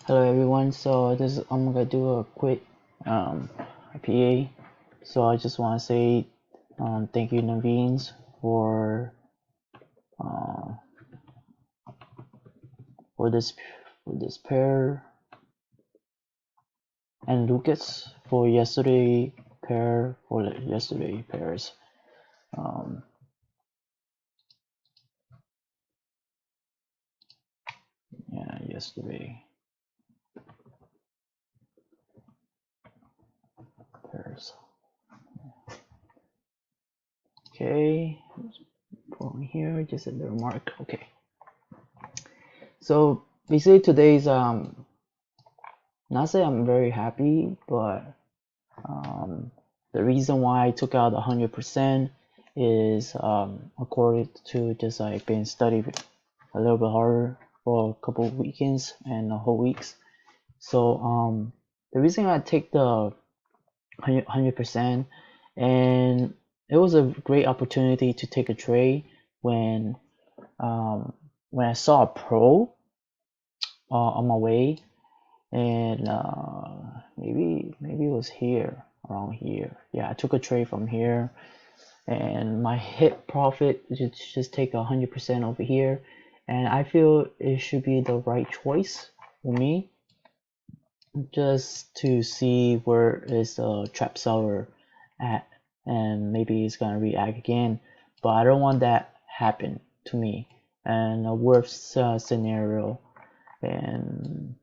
Hello everyone. So I'm gonna do a quick PA. So I just want to say thank you Naveen uh, for this pair and Lucas for yesterday yesterday pairs. Um, yeah, yesterday pairs. Okay, put here just a little mark. Okay. So basically today's not say I'm very happy, but the reason why I took out 100% is according to just like been studying a little bit harder for a couple of weekends and a whole weeks. So the reason I take the 100% and it was a great opportunity to take a trade when um, when I saw a pro on my way and maybe it was here around here. Yeah, I took a trade from here and my hit profit just take 100% over here, and I feel it should be the right choice for me just to see where is the trap seller at, and maybe it's gonna react again, but I don't want that happen to me. And a worst scenario, and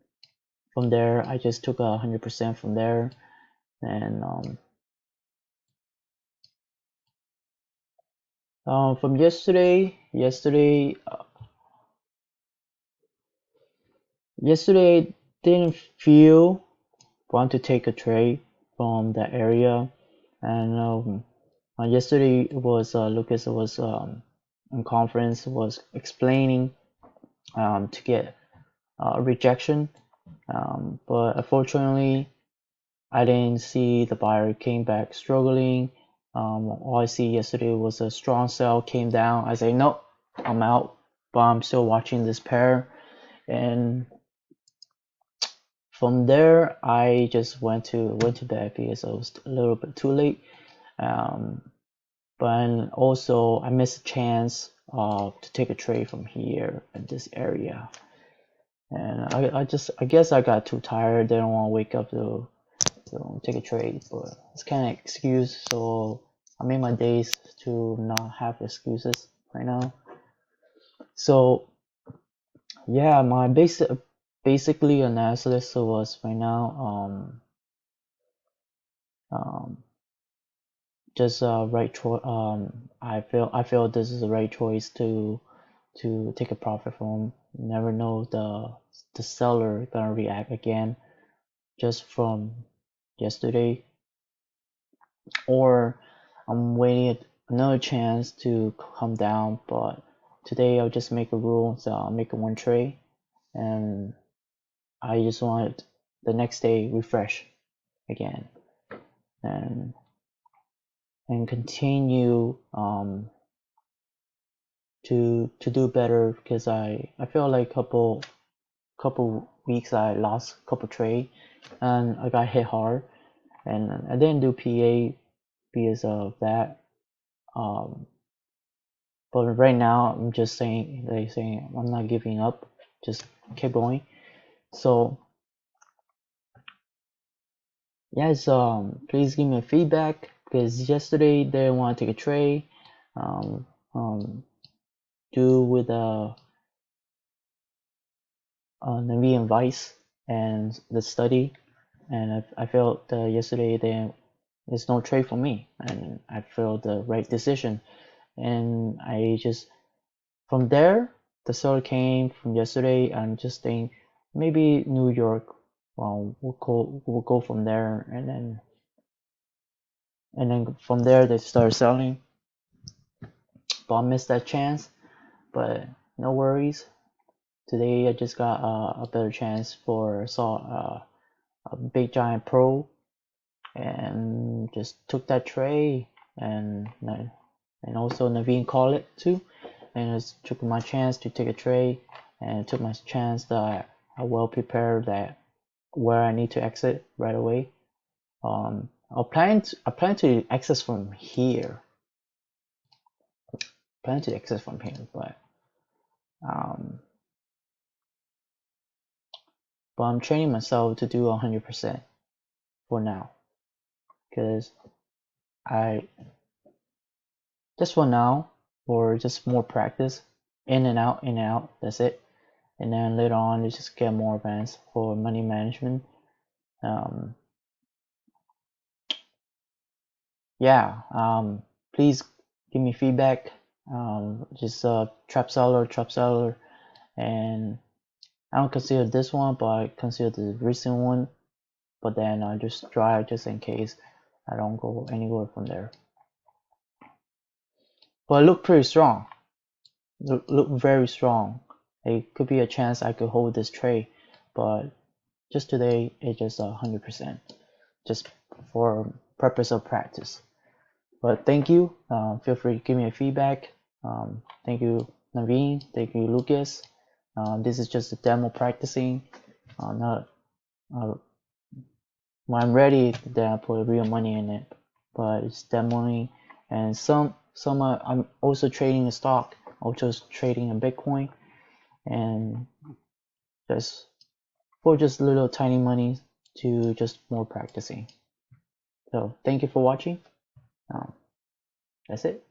from there I just took 100% from there. And from yesterday didn't feel want to take a trade from that area. And yesterday was Lucas was in conference was explaining to get rejection, but unfortunately I didn't see the buyer came back struggling. All I see yesterday was a strong sell came down. I say nope, I'm out, but I'm still watching this pair. And from there I just went to bed because it was a little bit too late. But also I missed a chance to take a trade from here in this area. And I guess I got too tired, didn't want to wake up to take a trade, but it's kind of excuse. So I made my days to not have excuses right now. So yeah, my basically analysis was right now um just right choice. I feel this is the right choice to take a profit from. You never know the seller gonna react again just from yesterday, or I'm waiting another chance to come down. But today I'll just make a rule, so I'll make a one trade, and I just want the next day refresh again and continue to do better, because I feel like couple weeks I lost a couple trade and I got hit hard, and I didn't do PA because of that. But right now I'm just saying I'm not giving up, just keep going. So yes, please give me feedback, because yesterday they didn't want to take a trade. Um, um, do with Naveen advice and the study, and I felt yesterday there's no trade for me, and I felt the right decision. And I just from there the seller came from yesterday. I'm just think maybe New York. Well, we'll go from there, and then from there they start selling. But I missed that chance. But no worries. Today I just got a better chance for saw a big giant pro, and just took that trade. And also Naveen called it too, and just took my chance to take a trade, and took my chance that I will prepare that where I need to exit right away. I plan to access from here. Um, but I'm training myself to do 100% for now, because I just for now, or just more practice, in and out, in and out. That's it. And then later on, you just get more advanced for money management. Yeah. Please give me feedback. Just trap seller, and I don't consider this one, but I consider the recent one. But then I just try just in case I don't go anywhere from there. But it looked pretty strong. Look very strong. It could be a chance I could hold this trade, but just today it's just 100%, just for purpose of practice. But thank you. Feel free to give me a feedback. Thank you, Naveen. Thank you, Lucas. This is just a demo practicing. Not when I'm ready, then I put real money in it. But it's demoing, and some I'm also trading a stock, also trading in Bitcoin, and just for just little tiny money to just more practicing. So thank you for watching. That's it.